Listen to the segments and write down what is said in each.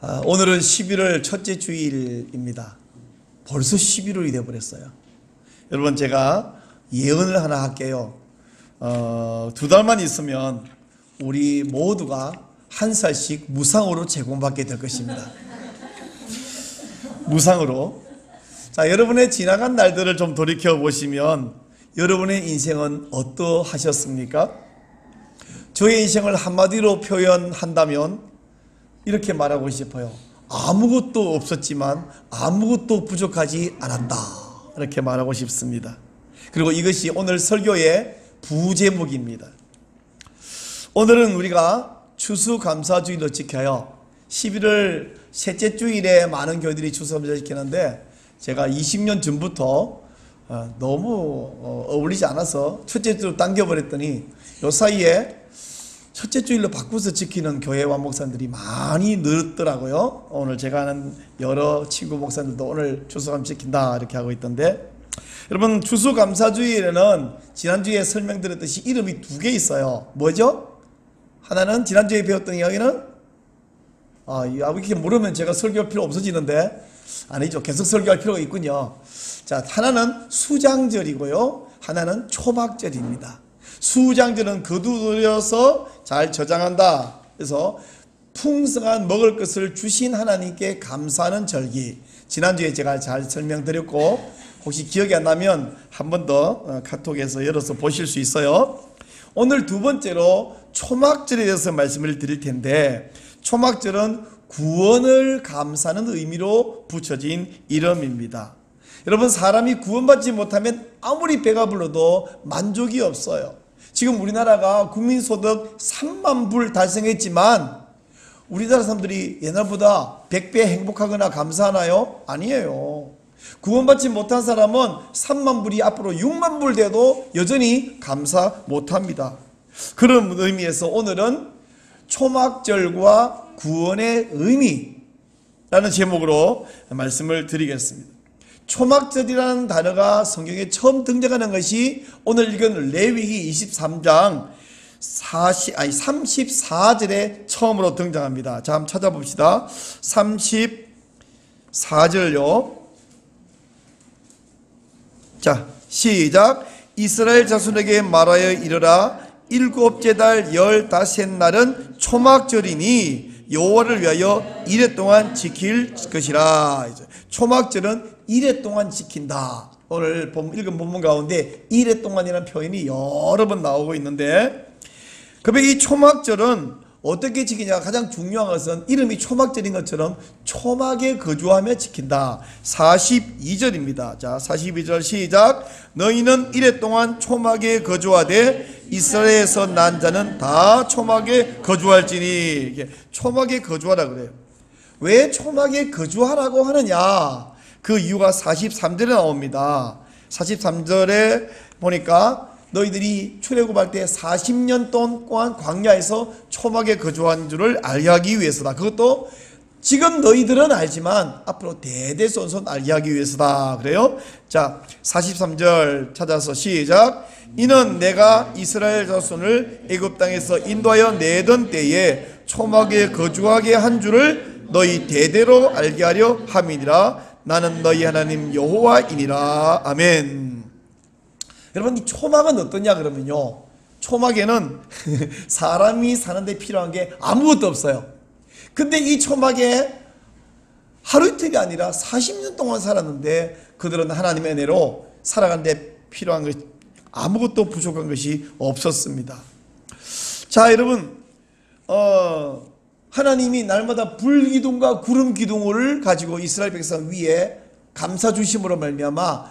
오늘은 11월 첫째 주일입니다. 벌써 11월이 되어버렸어요. 여러분, 제가 예언을 하나 할게요. 2달만 있으면 우리 모두가 한 살씩 무상으로 제공받게 될 것입니다. 무상으로. 자, 여러분의 지나간 날들을 좀 돌이켜 보시면 여러분의 인생은 어떠하셨습니까? 저의 인생을 한마디로 표현한다면 이렇게 말하고 싶어요. 아무것도 없었지만 아무것도 부족하지 않았다, 이렇게 말하고 싶습니다. 그리고 이것이 오늘 설교의 부제목입니다. 오늘은 우리가 추수감사주일로 지켜요. 11월 셋째 주일에 많은 교회들이 추수감사 지키는데 제가 20년 전부터 너무 어울리지 않아서 첫째 주로 당겨버렸더니 요 사이에 첫째 주일로 바꾸서 지키는 교회와 목사님들이 많이 늘었더라고요. 오늘 제가 아는 여러 친구 목사님들도 오늘 추수감사 지킨다 이렇게 하고 있던데, 여러분, 추수감사주일에는 지난주에 설명드렸듯이 이름이 2개 있어요. 뭐죠? 하나는 지난주에 배웠던 이야기는 이렇게 물으면 제가 설교할 필요 없어지는데, 아니죠, 계속 설교할 필요가 있군요. 자, 하나는 수장절이고요, 하나는 초막절입니다. 수장절은 거두어서 잘 저장한다. 그래서 풍성한 먹을 것을 주신 하나님께 감사하는 절기. 지난주에 제가 잘 설명드렸고, 혹시 기억이 안 나면 한 번 더 카톡에서 열어서 보실 수 있어요. 오늘 두 번째로 초막절에 대해서 말씀을 드릴 텐데, 초막절은 구원을 감사하는 의미로 붙여진 이름입니다. 여러분, 사람이 구원받지 못하면 아무리 배가 불러도 만족이 없어요. 지금 우리나라가 국민소득 3만 불 달성했지만 우리나라 사람들이 옛날보다 100배 행복하거나 감사하나요? 아니에요. 구원받지 못한 사람은 3만 불이 앞으로 6만 불 돼도 여전히 감사 못합니다. 그런 의미에서 오늘은 초막절과 구원의 의미라는 제목으로 말씀을 드리겠습니다. 초막절이라는 단어가 성경에 처음 등장하는 것이 오늘 읽은 레위기 23장 34절에 처음으로 등장합니다. 자, 한번 찾아봅시다. 34절요. 자, 시작. 이스라엘 자손에게 말하여 이르라. 7째 달 15날은 초막절이니 여호와를 위하여 이레 동안 지킬 것이라. 초막절은 이레 동안 지킨다. 오늘 읽은 본문 가운데 이레 동안이라는 표현이 여러 번 나오고 있는데, 그러면 이 초막절은 어떻게 지키냐? 가장 중요한 것은 이름이 초막절인 것처럼 초막에 거주하며 지킨다. 42절입니다. 자, 42절 시작. 너희는 이레 동안 초막에 거주하되 이스라엘에서 난 자는 다 초막에 거주할지니. 이게 초막에 거주하라 그래요. 왜 초막에 거주하라고 하느냐? 그 이유가 43절에 나옵니다. 43절에 보니까 너희들이 출애굽할 때 40년 동안 광야에서 초막에 거주한 줄을 알게 하기 위해서다. 그것도 지금 너희들은 알지만 앞으로 대대손손 알게 하기 위해서다. 그래요? 자, 43절 찾아서 시작. 이는 내가 이스라엘 자손을 애굽 땅에서 인도하여 내던 때에 초막에 거주하게 한 줄을 너희 대대로 알게 하려 함이니라. 나는 너희 하나님 여호와이니라. 아멘. 여러분, 이 초막은 어떠냐 그러면요, 초막에는 사람이 사는데 필요한 게 아무것도 없어요. 근데 이 초막에 하루 이틀이 아니라 40년 동안 살았는데 그들은 하나님의 은혜로 살아가는데 필요한 것, 아무것도 부족한 것이 없었습니다. 자, 여러분, 하나님이 날마다 불기둥과 구름기둥을 가지고 이스라엘 백성 위에 감사 주심으로 말미암아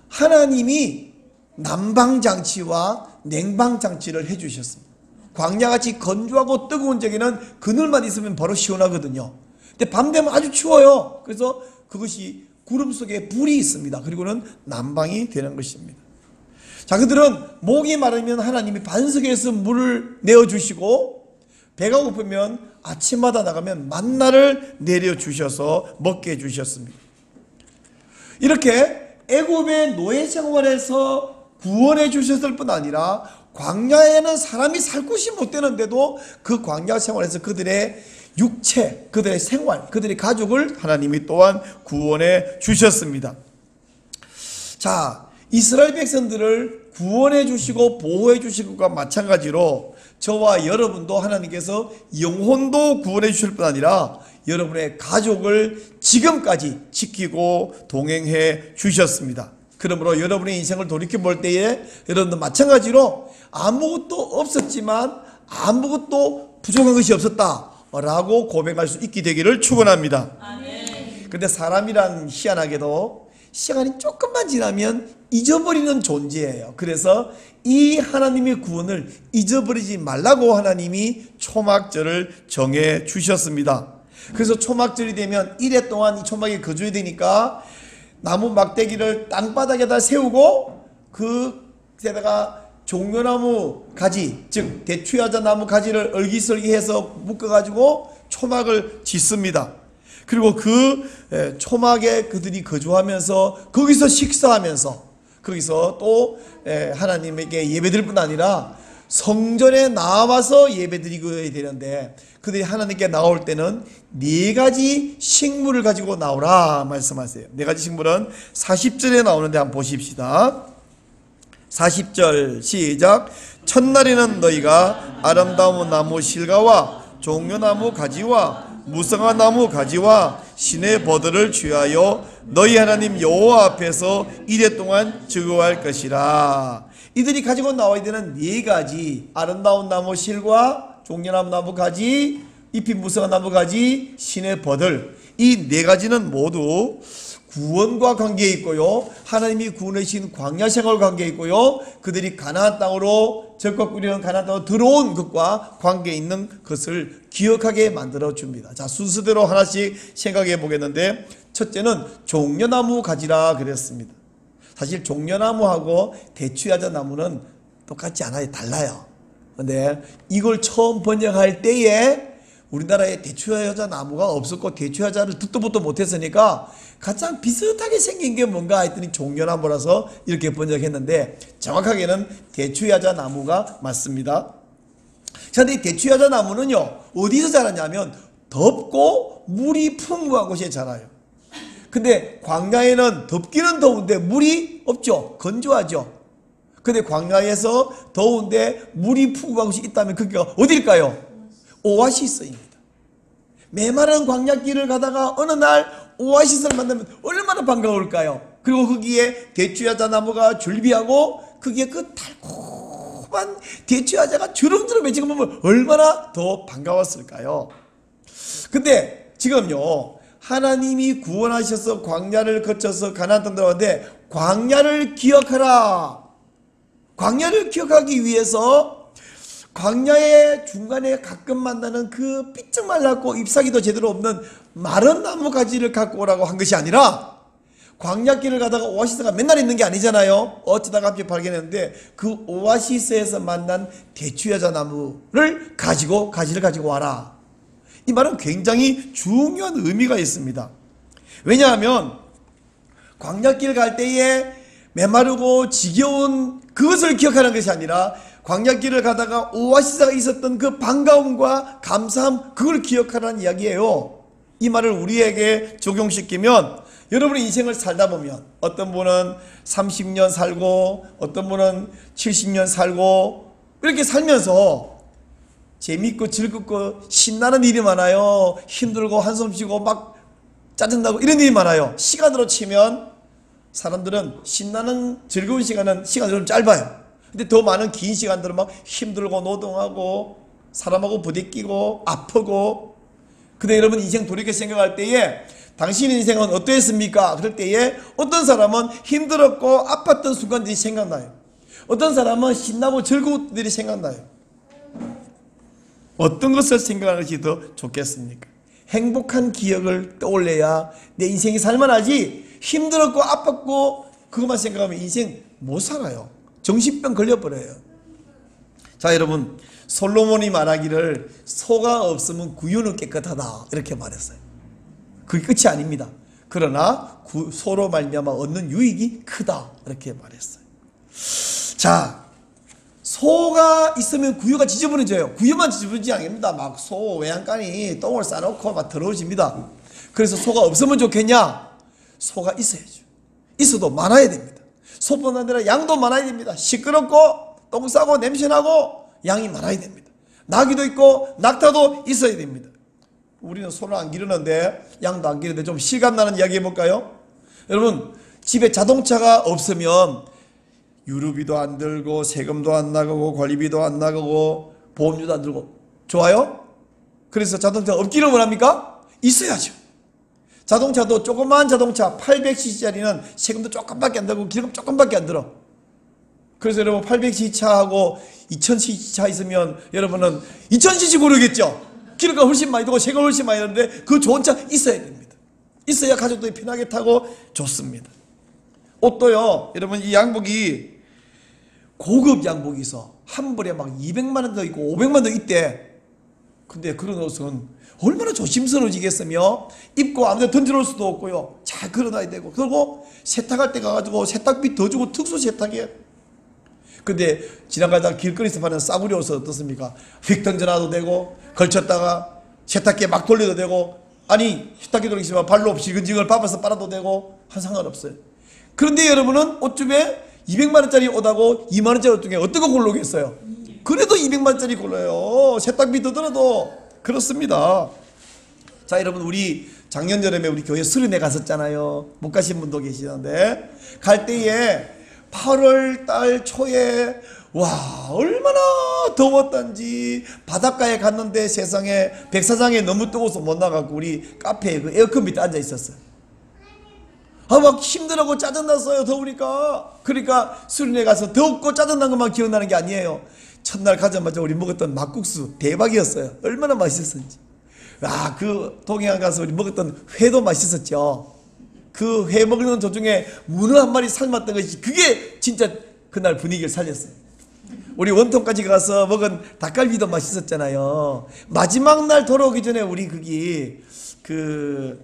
하나님이 난방장치와 냉방장치를 해주셨습니다. 광야같이 건조하고 뜨거운 적에는 그늘만 있으면 바로 시원하거든요. 근데 밤 되면 아주 추워요. 그래서 그것이 구름 속에 불이 있습니다. 그리고는 난방이 되는 것입니다. 자, 그들은 목이 마르면 하나님이 반석에서 물을 내어주시고, 배가 고프면 아침마다 나가면 만나를 내려주셔서 먹게 해주셨습니다. 이렇게 애굽의 노예 생활에서 구원해 주셨을 뿐 아니라 광야에는 사람이 살 곳이 못 되는데도 그 광야 생활에서 그들의 육체, 그들의 생활, 그들의 가족을 하나님이 또한 구원해 주셨습니다. 자, 이스라엘 백성들을 구원해 주시고 보호해 주실 것과 마찬가지로 저와 여러분도 하나님께서 영혼도 구원해 주실 뿐 아니라 여러분의 가족을 지금까지 지키고 동행해 주셨습니다. 그러므로 여러분의 인생을 돌이켜 볼 때에 여러분도 마찬가지로 아무것도 없었지만 아무것도 부족한 것이 없었다 라고 고백할 수 있게 되기를 축원합니다. 근데 사람이란 희한하게도 시간이 조금만 지나면 잊어버리는 존재예요. 그래서 이 하나님의 구원을 잊어버리지 말라고 하나님이 초막절을 정해 주셨습니다. 그래서 초막절이 되면 1회 동안 이 초막에 거주해야 되니까 나무 막대기를 땅바닥에다 세우고 그에다가 종려나무 가지, 즉 대추야자 나무 가지를 얼기설기해서 묶어가지고 초막을 짓습니다. 그리고 그 초막에 그들이 거주하면서 거기서 식사하면서 거기서 또 하나님에게 예배드릴 뿐 아니라 성전에 나와서 예배드리게 되는데 그들이 하나님께 나올 때는 4가지 식물을 가지고 나오라 말씀하세요. 4가지 식물은 40절에 나오는데 한번 보십시다. 40절 시작. 첫날에는 너희가 아름다운 나무 실과와 종려나무 가지와 무성화 나무 가지와 신의 버들을 취하여 너희 하나님 여호와 앞에서 1회 동안 즐거워할 것이라. 이들이 가지고 나와야 되는 4가지 아름다운 나무 실과 종려나무 나무 가지 잎이 무성한 나무 가지 신의 버들, 이 4가지는 모두 구원과 관계에 있고요, 하나님이 구원해 주신 광야 생활과 관계에 있고요, 그들이 가나안 땅으로 적과 꾸리는 가나안 땅으로 들어온 것과 관계에 있는 것을 기억하게 만들어 줍니다. 자, 순서대로 하나씩 생각해 보겠는데, 첫째는 종려나무 가지라 그랬습니다. 사실 종려나무하고 대추야자 나무는 똑같지 않아요. 달라요. 근데 이걸 처음 번역할 때에 우리나라에 대추야자 나무가 없었고 대추야자를 듣도 보도 못했으니까 가장 비슷하게 생긴 게 뭔가 했더니 종려나무라서 이렇게 번역했는데 정확하게는 대추야자 나무가 맞습니다. 그런데 이 대추야자 나무는요 어디서 자라냐면 덥고 물이 풍부한 곳에 자라요. 근데 광야에는 덥기는 더운데 물이 없죠. 건조하죠. 근데 광야에서 더운데 물이 풍부한 곳이 있다면 그게 어디일까요? 오아시스입니다. 메마른 광야길을 가다가 어느 날 오아시스를 만나면 얼마나 반가울까요? 그리고 거기에 대추야자 나무가 줄비하고 거기에 그 달콤한 대추야자가 주름주름 맺히고 보면 얼마나 더 반가웠을까요? 근데 지금요 하나님이 구원하셔서 광야를 거쳐서 가나안 땅 들어왔는데 광야를 기억하라. 광야를 기억하기 위해서 광야의 중간에 가끔 만나는 그 삐쩍 말랐고 잎사귀도 제대로 없는 마른 나무 가지를 갖고 오라고 한 것이 아니라 광야길을 가다가 오아시스가 맨날 있는 게 아니잖아요. 어쩌다가 갑자기 발견했는데 그 오아시스에서 만난 대추야자 나무를 가지를 가지고 와라. 이 말은 굉장히 중요한 의미가 있습니다. 왜냐하면 광야길 갈 때에 메마르고 지겨운 그것을 기억하는 것이 아니라 광야길을 가다가 오아시스가 있었던 그 반가움과 감사함, 그걸 기억하라는 이야기예요. 이 말을 우리에게 적용시키면 여러분의 인생을 살다 보면 어떤 분은 30년 살고 어떤 분은 70년 살고 이렇게 살면서 재밌고 즐겁고 신나는 일이 많아요. 힘들고 한숨 쉬고 막 짜증나고 이런 일이 많아요. 시간으로 치면 사람들은 신나는 즐거운 시간은 좀 짧아요. 근데 더 많은 긴 시간들은 막 힘들고 노동하고 사람하고 부대끼고 아프고. 근데 여러분 인생 돌이켜 생각할 때에 당신 인생은 어떠했습니까? 그럴 때에 어떤 사람은 힘들었고 아팠던 순간들이 생각나요. 어떤 사람은 신나고 즐거운 일이 생각나요. 어떤 것을 생각하는 것이 더 좋겠습니까? 행복한 기억을 떠올려야 내 인생이 살만하지 힘들었고 아팠고 그것만 생각하면 인생 못 살아요. 정신병 걸려버려요. 자, 여러분, 솔로몬이 말하기를 소가 없으면 구유는 깨끗하다 이렇게 말했어요. 그게 끝이 아닙니다. 그러나 소로 말미암아 얻는 유익이 크다 이렇게 말했어요. 자, 소가 있으면 구유가 지저분해져요. 구유만 지저분해지지 않습니다. 막 소 외양간이 똥을 싸놓고 막 더러워집니다. 그래서 소가 없으면 좋겠냐? 소가 있어야죠. 있어도 많아야 됩니다. 소뿐 아니라 양도 많아야 됩니다. 시끄럽고 똥 싸고 냄새나고 양이 많아야 됩니다. 나귀도 있고 낙타도 있어야 됩니다. 우리는 소를 안 기르는데 양도 안 기르는데 좀 실감나는 이야기 해볼까요? 여러분, 집에 자동차가 없으면 유류비도 안 들고 세금도 안 나가고 관리비도 안 나가고 보험료도 안 들고 좋아요? 그래서 자동차 없기를 원합니까? 있어야죠. 자동차도 조그만 자동차 800cc짜리는 세금도 조금밖에 안 들고 기름 조금밖에 안 들어. 그래서 여러분 800cc 차하고 2000cc 차 있으면 여러분은 2000cc 고르겠죠? 기름가 훨씬 많이 들고 세금 훨씬 많이 드는데 그 좋은 차 있어야 됩니다. 있어야 가족들이 편하게 타고 좋습니다. 옷도요, 여러분 이 양복이 고급 양복이 있어. 한 벌에 막 200만 원도 있고 500만 원도 있대. 근데 그런 옷은 얼마나 조심스러워지겠으며 입고 아무데나 던져놓을 수도 없고요. 잘 걸어놔야 되고 그리고 세탁할 때 가가지고 세탁비 더 주고 특수 세탁이에요. 근데 지나가다가 길거리에서 파는 싸구려 옷은 어떻습니까? 휙 던져놔도 되고 걸쳤다가 세탁기에 막 돌려도 되고 아니 세탁기 돌리시면 발로 지근지근 밟아서 빨아도 되고 한 상관없어요. 그런데 여러분은 옷집에 200만원짜리 옷하고 2만원짜리 옷 중에 어떤 거 고르겠어요? 그래도 200만원짜리 골라요. 세탁비 더 들어도. 그렇습니다. 자, 여러분 우리 작년 여름에 우리 교회 수련회 갔었잖아요. 못 가신 분도 계시는데 갈 때에 8월 달 초에 와 얼마나 더웠던지 바닷가에 갔는데 세상에 백사장에 너무 뜨거워서 못 나가고 우리 카페에 그 에어컨 밑에 앉아 있었어요. 아, 막 힘들고 짜증났어요. 더우니까. 그러니까 수련회 가서 덥고 짜증난 것만 기억나는 게 아니에요. 첫날 가자마자 우리 먹었던 막국수 대박이었어요. 얼마나 맛있었는지. 아, 그 동해안 가서 우리 먹었던 회도 맛있었죠. 그 회 먹는 도중에 문어 한 마리 삶았던 것이 그게 진짜 그날 분위기를 살렸어요. 우리 원통까지 가서 먹은 닭갈비도 맛있었잖아요. 마지막 날 돌아오기 전에 우리 거기 그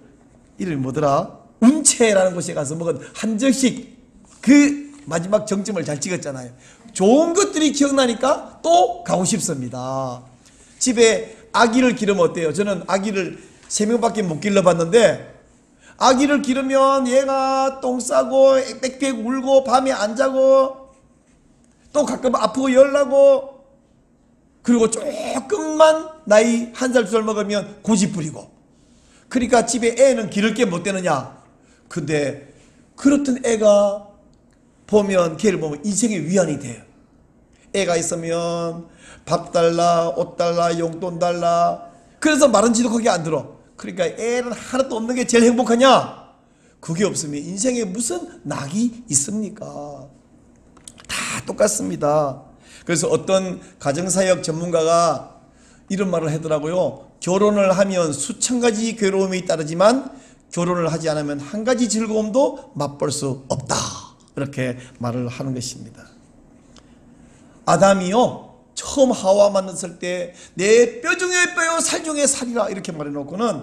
이름이 뭐더라? 운채라는 곳에 가서 먹은 한정식 그 마지막 정점을 잘 찍었잖아요. 좋은 것들이 기억나니까 또 가고 싶습니다. 집에 아기를 기르면 어때요? 저는 아기를 3명밖에 못 길러봤는데 아기를 기르면 얘가 똥 싸고 빽빽 울고 밤에 안 자고 또 가끔 아프고 열나고 그리고 조금만 나이 1살 2살 먹으면 고집 부리고 그러니까 집에 애는 기를 게 못 되느냐. 근데 그렇던 애가 보면 걔를 보면 인생의 위안이 돼요. 애가 있으면 밥 달라 옷 달라 용돈 달라 그래서 말은 지독하게 안 들어. 그러니까 애는 하나도 없는 게 제일 행복하냐? 그게 없으면 인생에 무슨 낙이 있습니까? 다 똑같습니다. 그래서 어떤 가정사역 전문가가 이런 말을 하더라고요. 결혼을 하면 수천 가지 괴로움이 따르지만 결혼을 하지 않으면 한 가지 즐거움도 맛볼 수 없다. 이렇게 말을 하는 것입니다. 아담이요 처음 하와 만났을 때 내 뼈 중에 뼈요 살 중에 살이라 이렇게 말해놓고는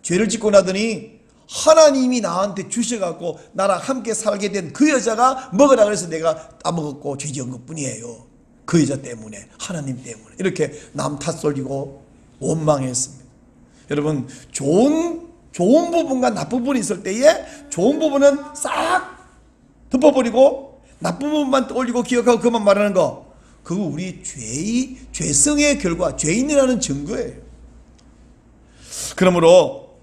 죄를 짓고 나더니 하나님이 나한테 주셔갖고 나랑 함께 살게 된 그 여자가 먹으라 그래서 내가 따먹었고 죄 지은 것뿐이에요. 그 여자 때문에 하나님 때문에 이렇게 남 탓sol리고 원망했습니다. 여러분 좋은 부분과 나쁜 부분이 있을 때에 좋은 부분은 싹 덮어버리고 나쁜 부분만 떠올리고 기억하고 그만 말하는 거 그거 우리 죄성의 결과 죄인이라는 증거예요. 그러므로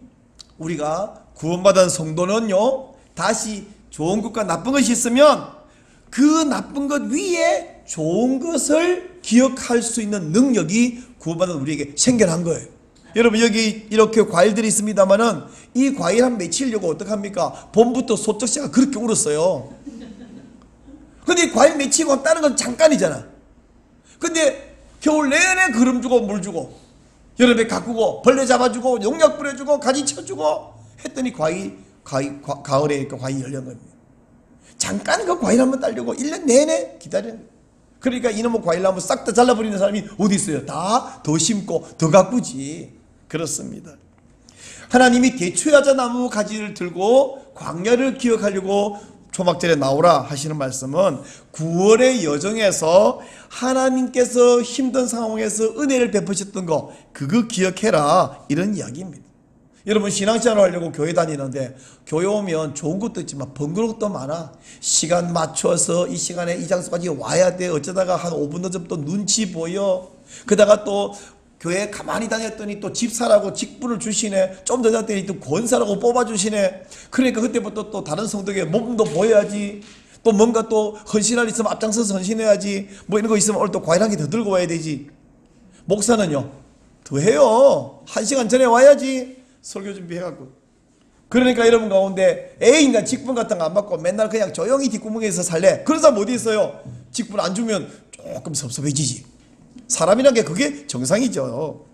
우리가 구원받은 성도는요 다시 좋은 것과 나쁜 것이 있으면 그 나쁜 것 위에 좋은 것을 기억할 수 있는 능력이 구원받은 우리에게 생겨난 거예요. 여러분 여기 이렇게 과일들이 있습니다만은 이 과일 한 맺히려고 어떡합니까? 봄부터 소쩍새가 그렇게 울었어요. 근데 과일 맺히고 다른 건 잠깐이잖아. 근데 겨울 내내 거름 주고 물 주고 여름에 가꾸고 벌레 잡아주고 농약 뿌려주고 가지 쳐주고 했더니 가을에 과일 열린 겁니다. 잠깐 그 과일 한번 따려고 1년 내내 기다리는 거예요. 그러니까 이놈의 과일 한번 싹 다 잘라버리는 사람이 어디 있어요? 다 더 심고 더 가꾸지. 그렇습니다. 하나님이 대추야자 나무 가지를 들고 광야를 기억하려고 초막절에 나오라 하시는 말씀은 구원의 여정에서 하나님께서 힘든 상황에서 은혜를 베푸셨던 거 그거 기억해라 이런 이야기입니다. 여러분 신앙생활을 하려고 교회 다니는데 교회 오면 좋은 것도 있지만 번거로운 것도 많아. 시간 맞춰서 이 시간에 이 장소까지 와야 돼. 어쩌다가 한 5분 늦으면 또 눈치 보여. 그러다가 또 교회 가만히 다녔더니 또 집사라고 직분을 주시네. 좀 더 다녔더니 또 권사라고 뽑아주시네. 그러니까 그때부터 또 다른 성도에게 몸도 보여야지. 또 뭔가 또 헌신할 일 있으면 앞장서서 헌신해야지. 뭐 이런 거 있으면 오늘 또 과일 한 개 더 들고 와야 되지. 목사는요 더 해요. 1시간 전에 와야지. 설교 준비해갖고. 그러니까 여러분 가운데 인간 직분 같은 거 안 받고 맨날 그냥 조용히 뒷구멍에서 살래. 그런 사람 어디 있어요? 직분 안 주면 조금 섭섭해지지. 사람이란 게 그게 정상이죠.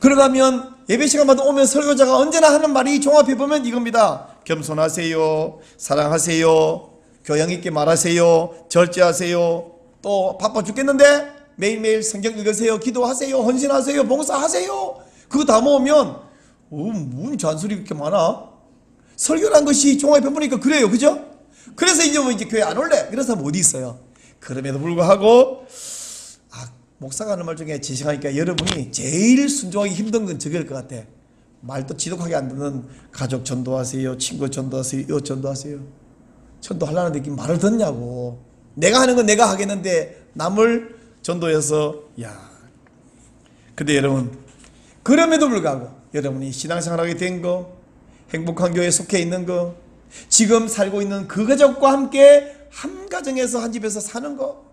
그러가면 예배 시간마다 오면 설교자가 언제나 하는 말이 종합해보면 이겁니다. 겸손하세요. 사랑하세요. 교양 있게 말하세요. 절제하세요. 또 바빠 죽겠는데 매일매일 성경 읽으세요. 기도하세요. 헌신하세요. 봉사하세요. 그거 다 모으면 뭔 잔소리 그렇게 많아? 설교란 것이 종합해보니까 그래요. 그죠? 그래서 이제 뭐 이제 교회 안 올래. 이런 사람 어디 있어요? 그럼에도 불구하고 목사가 하는 말 중에 제 생각이니까 여러분이 제일 순종하기 힘든 건 저길 것 같아. 말도 지독하게 안 듣는 가족 전도하세요. 친구 전도하세요. 이웃 전도하세요. 전도하려는데 말을 듣냐고. 내가 하는 건 내가 하겠는데 남을 전도해서 근데 여러분 그럼에도 불구하고 여러분이 신앙생활하게 된 거, 행복한 교회에 속해 있는 거, 지금 살고 있는 그 가족과 함께 한 가정에서 한 집에서 사는 거,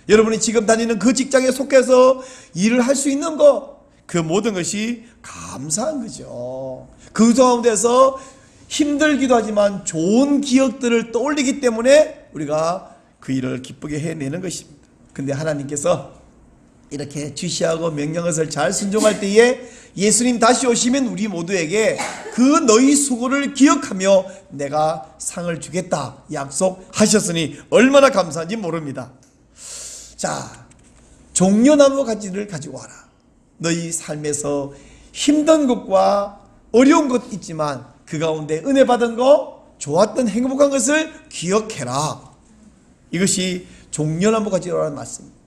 여러분이 지금 다니는 그 직장에 속해서 일을 할 수 있는 거, 그 모든 것이 감사한 거죠. 그 가운데서 힘들기도 하지만 좋은 기억들을 떠올리기 때문에 우리가 그 일을 기쁘게 해내는 것입니다. 근데 하나님께서 이렇게 지시하고 명령을 잘 순종할 때에 예수님 다시 오시면 우리 모두에게 그 너희 수고를 기억하며 내가 상을 주겠다 약속하셨으니 얼마나 감사한지 모릅니다. 자, 종려나무 가지를 가지고 와라. 너희 삶에서 힘든 것과 어려운 것 있지만 그 가운데 은혜 받은 거, 좋았던 행복한 것을 기억해라. 이것이 종려나무 가지고 와라는 말씀입니다.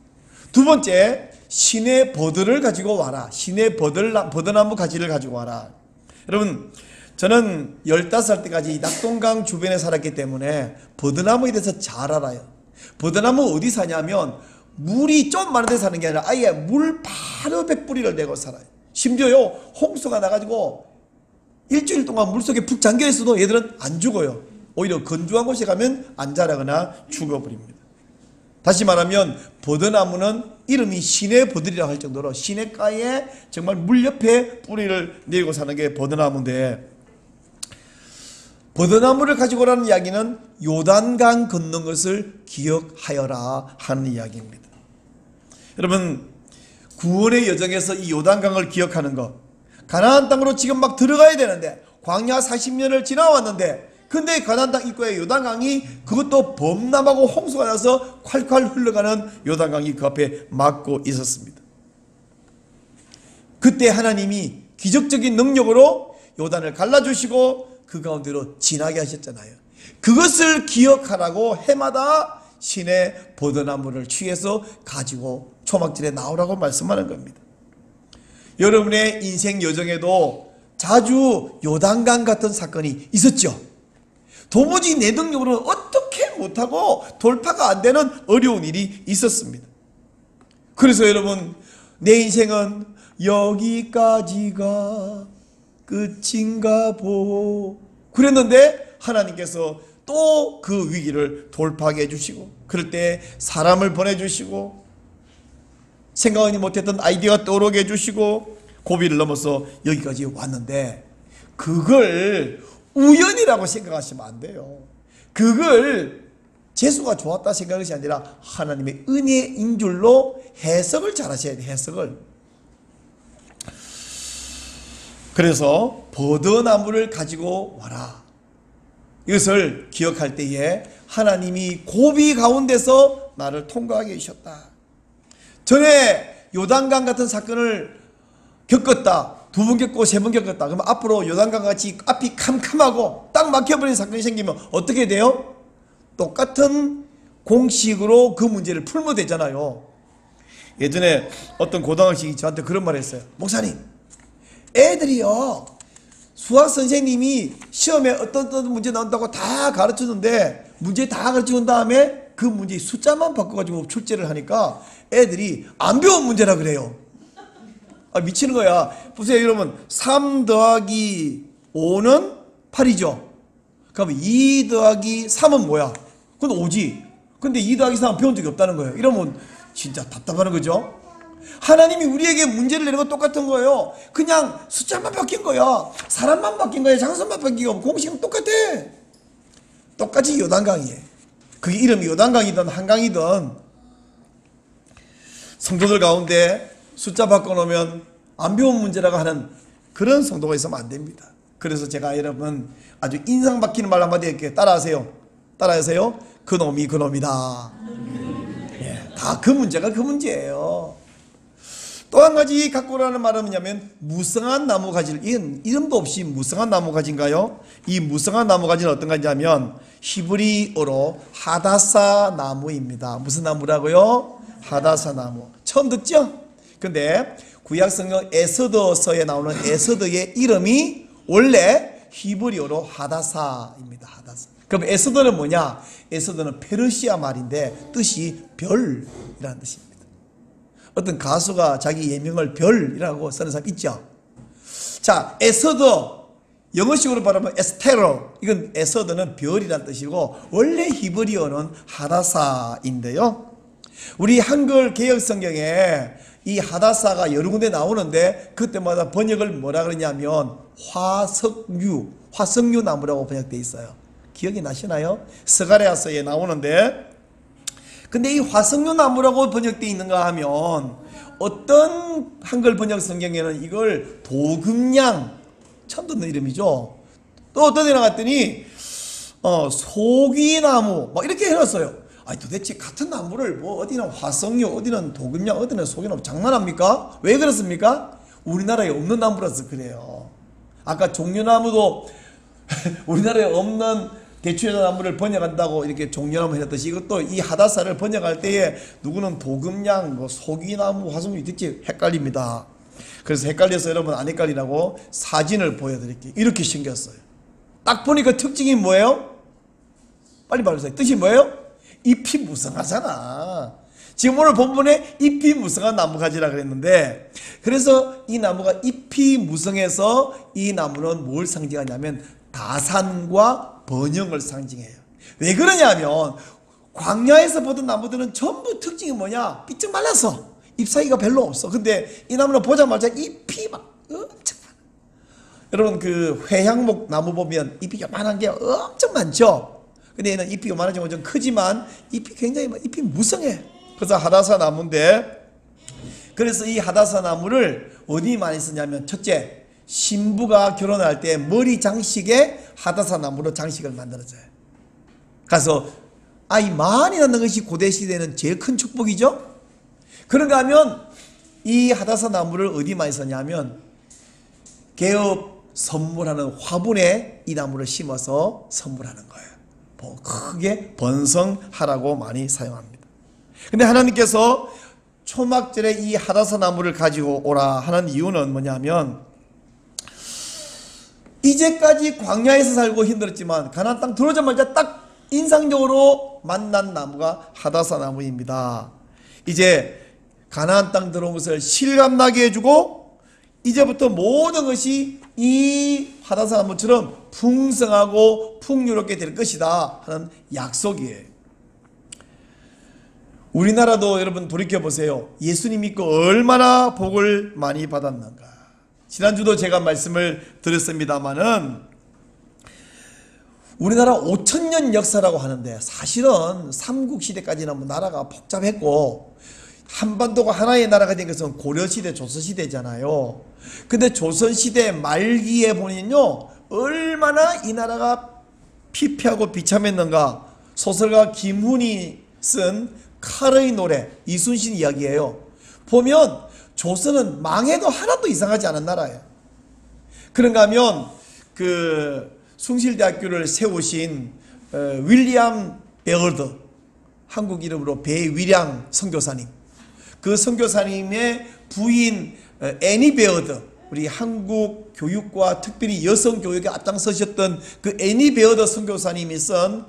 두 번째, 신의 버들을 가지고 와라. 신의 버드나무 가지를 가지고 와라. 여러분, 저는 15살 때까지 낙동강 주변에 살았기 때문에 버드나무에 대해서 잘 알아요. 버드나무 어디 사냐면 물이 좀 많은 데 사는 게 아니라 아예 물 바로 100뿌리를 내고 살아요. 심지어요, 홍수가 나가지고 일주일 동안 물속에 푹 잠겨 있어도 얘들은 안 죽어요. 오히려 건조한 곳에 가면 안 자라거나 죽어버립니다. 다시 말하면 버드나무는 이름이 신의 버들이라고 할 정도로 시냇가에 정말 물 옆에 뿌리를 내리고 사는 게 버드나무인데, 버드나무를 가지고 오라는 이야기는 요단강 걷는 것을 기억하여라 하는 이야기입니다. 여러분, 구원의 여정에서 이 요단강을 기억하는 것, 가나안 땅으로 지금 막 들어가야 되는데 광야 40년을 지나왔는데 근데 가나안 땅 입구에 요단강이 그것도 범람하고 홍수가 나서 콸콸 흘러가는 요단강이 그 앞에 막고 있었습니다. 그때 하나님이 기적적인 능력으로 요단을 갈라주시고 그 가운데로 지나게 하셨잖아요. 그것을 기억하라고 해마다 신의 버드나무를 취해서 가지고 초막절에 나오라고 말씀하는 겁니다. 여러분의 인생 여정에도 자주 요단강 같은 사건이 있었죠. 도무지 내 능력으로는 어떻게 못하고 돌파가 안 되는 어려운 일이 있었습니다. 그래서 여러분, 내 인생은 여기까지가 끝인가 보 그랬는데 하나님께서 또 그 위기를 돌파하게 해주시고, 그럴 때 사람을 보내주시고, 생각하지 못했던 아이디어가 떠오르게 해주시고, 고비를 넘어서 여기까지 왔는데 그걸 우연이라고 생각하시면 안 돼요. 그걸 재수가 좋았다 생각하는 것이 아니라 하나님의 은혜인 줄로 해석을 잘 하셔야 돼요. 해석을. 그래서 버드나무를 가지고 와라. 이것을 기억할 때에 하나님이 고비 가운데서 나를 통과하게 해주셨다. 전에 요단강 같은 사건을 겪었다. 두 번 겪고 세 번 겪었다. 그러면 앞으로 요단강 같이 앞이 캄캄하고 딱 막혀버린 사건이 생기면 어떻게 돼요? 똑같은 공식으로 그 문제를 풀면 되잖아요. 예전에 어떤 고등학생이 저한테 그런 말을 했어요. 목사님, 애들이요, 수학 선생님이 시험에 어떤 문제 나온다고 다 가르쳤는데 문제 다 가르쳐 준 다음에 그 문제 숫자만 바꿔가지고 출제를 하니까 애들이 안 배운 문제라 그래요. 아, 미치는 거야. 보세요, 여러분. 3 더하기 5는 8이죠. 그럼 2 더하기 3은 뭐야? 그건 5지. 근데 2 더하기 3은 배운 적이 없다는 거예요. 이러면 진짜 답답하는 거죠. 하나님이 우리에게 문제를 내는 건 똑같은 거예요. 그냥 숫자만 바뀐 거야. 사람만 바뀐 거야. 장소만 바뀐 거. 공식은 똑같아. 똑같이 요단강이에요. 그게 이름이 요단강이든 한강이든 성도들 가운데 숫자 바꿔놓으면 안 배운 문제라고 하는 그런 성도가 있으면 안 됩니다. 그래서 제가 여러분 아주 인상 박히는 말 한마디 할게요. 따라하세요. 따라하세요. 그놈이 그놈이다. 예, 다 그 문제가 그 문제예요. 또 한 가지 갖고 오라는 말은 뭐냐면 무성한 나무가지를, 이름도 없이 무성한 나무가지인가요? 이 무성한 나무가지는 어떤 가지냐면 히브리어로 하다사 나무입니다. 무슨 나무라고요? 하다사 나무. 처음 듣죠? 근데 구약성경 에스더서에 나오는 에스더의 이름이 원래 히브리어로 하다사입니다. 하다사. 그럼 에스더는 뭐냐? 에스더는 페르시아 말인데 뜻이 별이라는 뜻입니다. 어떤 가수가 자기 예명을 별이라고 쓰는 사람 있죠. 자, 에스더, 영어식으로 말하면 에스테로, 이건 에스더는 별이라는 뜻이고 원래 히브리어는 하다사인데요. 우리 한글 개역 성경에 이 하다사가 여러 군데 나오는데 그때마다 번역을 뭐라 그러냐면 화석류 나무라고 번역되어 있어요. 기억이 나시나요? 스가랴서에 나오는데, 근데 이 화석류 나무라고 번역되어 있는가 하면 어떤 한글 번역 성경에는 이걸 도금냥, 처음 듣는 이름이죠. 또 어떤 데 나갔더니 소귀나무 막 이렇게 해놨어요. 아니 도대체 같은 나무를 뭐 어디는 화석류, 어디는 도금냥, 어디는 소귀나무, 장난합니까? 왜 그렇습니까? 우리나라에 없는 나무라서 그래요. 아까 종려나무도 우리나라에 없는 대추의 나무를 번역한다고 이렇게 종려나무 해놨듯이 이것도 이 하다사를 번역할 때에 누구는 도금냥, 뭐 소귀나무, 화석류 듣지 헷갈립니다. 그래서 헷갈려서 여러분 안 헷갈리라고 사진을 보여드릴게요. 이렇게 생겼어요. 딱 보니까 특징이 뭐예요? 빨리 말해주세요. 뜻이 뭐예요? 잎이 무성하잖아. 지금 오늘 본문에 잎이 무성한 나무가지라 그랬는데, 그래서 이 나무가 잎이 무성해서 이 나무는 뭘 상징하냐면 다산과 번영을 상징해요. 왜 그러냐면 광야에서 보던 나무들은 전부 특징이 뭐냐? 삐쩍 말랐어. 잎사귀가 별로 없어. 근데 이 나무는 보자마자 잎이 막 엄청 많아. 여러분 그 회향목 나무 보면 잎이 요만한 게 엄청 많죠. 근데 얘는 잎이 요만하지만 좀 크지만 잎이 굉장히 잎이 무성해. 그래서 하다사 나무인데, 그래서 이 하다사 나무를 어디 많이 쓰냐면 첫째, 신부가 결혼할 때 머리 장식에 하다사 나무로 장식을 만들어줘요. 그래서 아이 많이 낳는 것이 고대 시대는 제일 큰 축복이죠. 그런가 하면 이 하다사 나무를 어디 많이 썼냐면 개업 선물하는 화분에 이 나무를 심어서 선물하는 거예요. 크게 번성하라고 많이 사용합니다. 근데 하나님께서 초막절에 이 하다사 나무를 가지고 오라 하는 이유는 뭐냐면, 이제까지 광야에서 살고 힘들었지만 가나안 땅 들어오자마자 딱 인상적으로 만난 나무가 하다사 나무입니다. 이제 가나안 땅 들어온 것을 실감나게 해주고 이제부터 모든 것이 이 하다사 나무처럼 풍성하고 풍요롭게 될 것이다 하는 약속이에요. 우리나라도 여러분 돌이켜보세요. 예수님 믿고 얼마나 복을 많이 받았는가. 지난주도 제가 말씀을 드렸습니다마는 우리나라 5,000년 역사라고 하는데 사실은 삼국시대까지는 뭐 나라가 복잡했고 한반도가 하나의 나라가 된 것은 고려시대, 조선시대잖아요. 근데 조선시대 말기에 보면요 얼마나 이 나라가 피폐하고 비참했는가. 소설가 김훈이 쓴 칼의 노래, 이순신 이야기예요. 보면 조선은 망해도 하나도 이상하지 않은 나라예요. 그런가 하면 그 숭실대학교를 세우신 윌리엄 베어드, 한국 이름으로 배위량 선교사님, 그 선교사님의 부인 애니 베어드, 우리 한국 교육과 특별히 여성 교육에 앞장서셨던 그 애니 베어드 선교사님이 쓴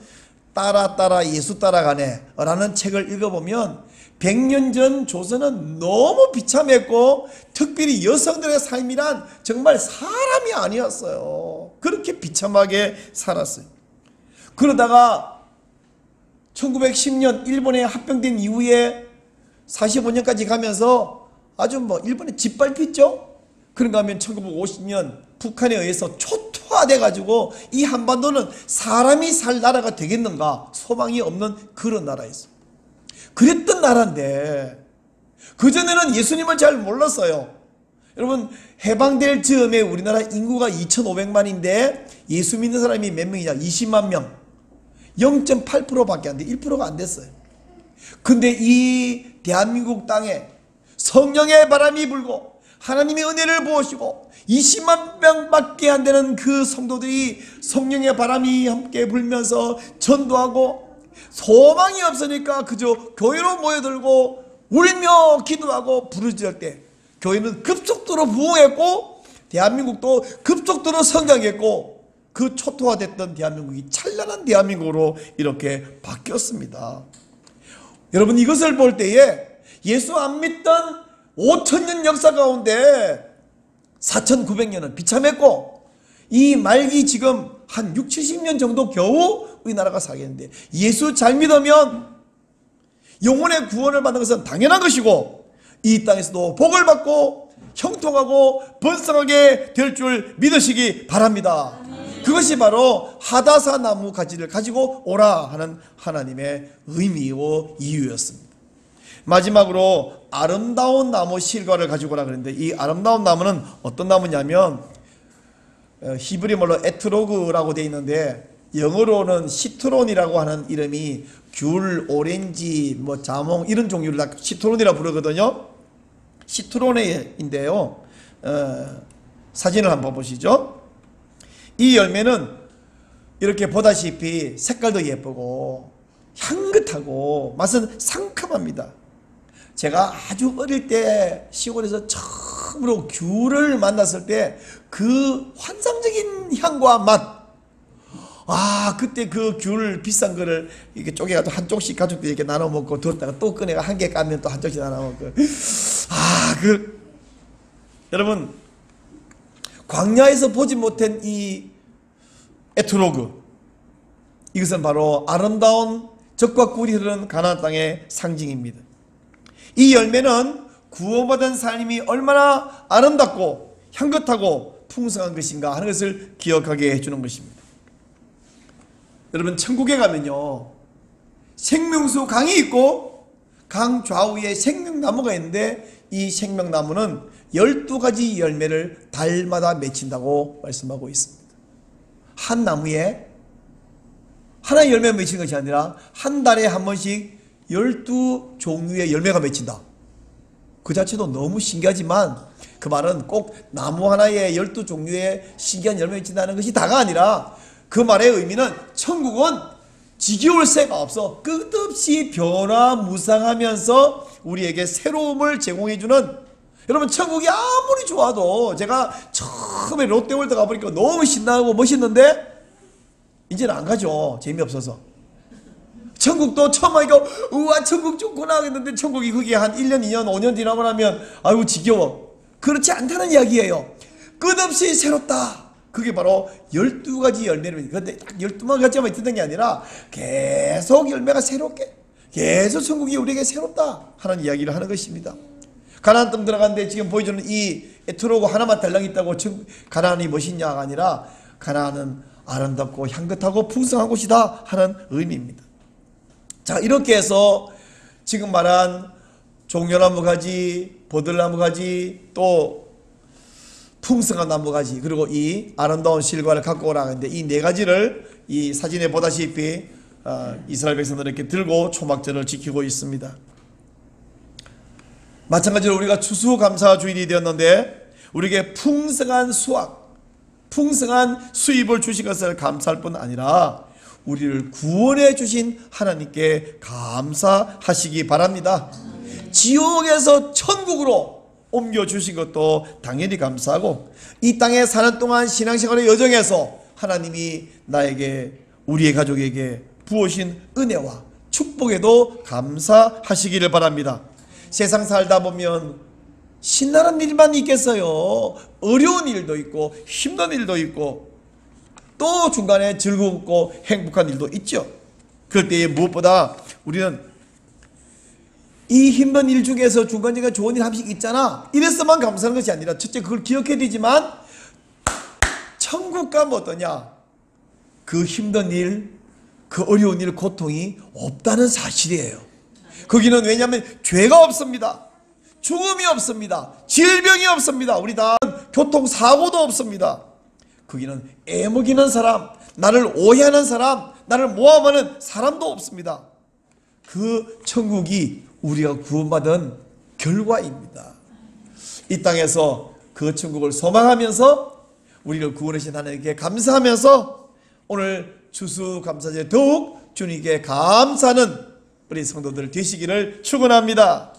따라 예수 따라가네 라는 책을 읽어보면 100년 전 조선은 너무 비참했고 특별히 여성들의 삶이란 정말 사람이 아니었어요. 그렇게 비참하게 살았어요. 그러다가 1910년 일본에 합병된 이후에 45년까지 가면서 아주 일본에 짓밟혔죠. 그런가 하면 1950년 북한에 의해서 초토화돼 가지고 이 한반도는 사람이 살 나라가 되겠는가 소망이 없는 그런 나라였어요. 그랬던 나라인데 그전에는 예수님을 잘 몰랐어요. 여러분, 해방될 즈음에 우리나라 인구가 2,500만인데 예수 믿는 사람이 몇 명이냐? 20만 명. 0.8%밖에 안 돼. 1%가 안 됐어요. 근데 이 대한민국 땅에 성령의 바람이 불고 하나님의 은혜를 부으시고 20만 명밖에 안 되는 그 성도들이 성령의 바람이 함께 불면서 전도하고 소망이 없으니까 그저 교회로 모여들고 울며 기도하고 부르짖을 때 교회는 급속도로 부흥했고 대한민국도 급속도로 성장했고 그 초토화됐던 대한민국이 찬란한 대한민국으로 이렇게 바뀌었습니다. 여러분, 이것을 볼 때에 예수 안 믿던 5,000년 역사 가운데 4,900년은 비참했고 이 말기 지금 한 6, 70년 정도 겨우 우리나라가 살겠는데 예수 잘 믿으면 영혼의 구원을 받는 것은 당연한 것이고 이 땅에서도 복을 받고 형통하고 번성하게 될 줄 믿으시기 바랍니다. 그것이 바로 하다사 나무 가지를 가지고 오라 하는 하나님의 의미이고 이유였습니다. 마지막으로 아름다운 나무 실과를 가지고 오라 그랬는데 이 아름다운 나무는 어떤 나무냐면 히브리 말로 에트로그라고 되어 있는데 영어로는 시트론이라고 하는 이름이 귤, 오렌지, 자몽 이런 종류를 다 시트론이라고 부르거든요. 시트론인데요. 사진을 한번 보시죠. 이 열매는 이렇게 보다시피 색깔도 예쁘고 향긋하고 맛은 상큼합니다. 제가 아주 어릴 때 시골에서 처음으로 귤을 만났을 때 그 환상적인 향과 맛, 그때 그 귤 비싼 거를 이렇게 쪼개가지고 한쪽씩 가족들이 이렇게 나눠 먹고 두었다가 또 꺼내가 한 개 까면 또 한쪽씩 나눠 먹고 여러분, 광야에서 보지 못한 이 에트로그, 이것은 바로 아름다운 젖과 꿀이 흐르는 가나안 땅의 상징입니다. 이 열매는 구원받은 삶이 얼마나 아름답고 향긋하고 풍성한 것인가 하는 것을 기억하게 해주는 것입니다. 여러분, 천국에 가면요 생명수 강이 있고 강 좌우에 생명나무가 있는데 이 생명나무는 12가지 열매를 달마다 맺힌다고 말씀하고 있습니다. 한 나무에 하나의 열매가 맺히는 것이 아니라 한 달에 한 번씩 12종류의 열매가 맺힌다. 그 자체도 너무 신기하지만 그 말은 꼭 나무 하나에 12종류의 신기한 열매가 맺힌다는 것이 다가 아니라 그 말의 의미는 천국은 지겨울 새가 없어 끝없이 변화무쌍하면서 우리에게 새로움을 제공해주는, 여러분, 천국이 아무리 좋아도 제가 처음에 롯데월드 가보니까 너무 신나고 멋있는데 이제는 안 가죠. 재미없어서. 천국도 처음 하니까 우와 천국 좋구나 했는데 천국이 그게 한 1년 2년 5년 지나고 나면 아이고 지겨워. 그렇지 않다는 이야기예요. 끝없이 새롭다. 그게 바로 12가지 열매를, 근데 딱 12가지만 있던 게 아니라 계속 열매가 새롭게, 계속 천국이 우리에게 새롭다 하는 이야기를 하는 것입니다. 가나안 땅 들어갔는데 지금 보여주는 이 에트로그 하나만 달랑 있다고 가나안이 멋있냐가 아니라 가나안은 아름답고 향긋하고 풍성한 곳이다 하는 의미입니다. 자, 이렇게 해서 지금 말한 종려나무 가지, 버들나무 가지, 또 풍성한 나무 가지, 그리고 이 아름다운 실과를 갖고 오라 하는데 이 네 가지를 이 사진에 보다시피 이스라엘 백성들은 이렇게 들고 초막절을 지키고 있습니다. 마찬가지로 우리가 추수감사주일이 되었는데 우리에게 풍성한 수확, 풍성한 수입을 주신 것을 감사할 뿐 아니라 우리를 구원해 주신 하나님께 감사하시기 바랍니다. 지옥에서 천국으로 옮겨주신 것도 당연히 감사하고, 이 땅에 사는 동안 신앙생활의 여정에서 하나님이 나에게, 우리의 가족에게 부으신 은혜와 축복에도 감사하시기를 바랍니다. 세상 살다 보면 신나는 일만 있겠어요. 어려운 일도 있고 힘든 일도 있고 또 중간에 즐겁고 행복한 일도 있죠. 그럴 때에 무엇보다 우리는 이 힘든 일 중에서 중간중간 좋은 일 한 번씩 있잖아. 이래서만 감사하는 것이 아니라, 첫째 그걸 기억해야 되지만 천국 가면 어떠냐? 그 힘든 일, 그 어려운 일, 고통이 없다는 사실이에요. 거기는 왜냐하면 죄가 없습니다. 죽음이 없습니다. 질병이 없습니다. 우리 다 교통사고도 없습니다. 거기는 애먹이는 사람, 나를 오해하는 사람, 나를 모함하는 사람도 없습니다. 그 천국이 우리가 구원받은 결과입니다. 이 땅에서 그 천국을 소망하면서 우리를 구원하신 하나님께 감사하면서 오늘 추수감사절에 더욱 주님께 감사하는 우리 성도들 되시기를 축원합니다.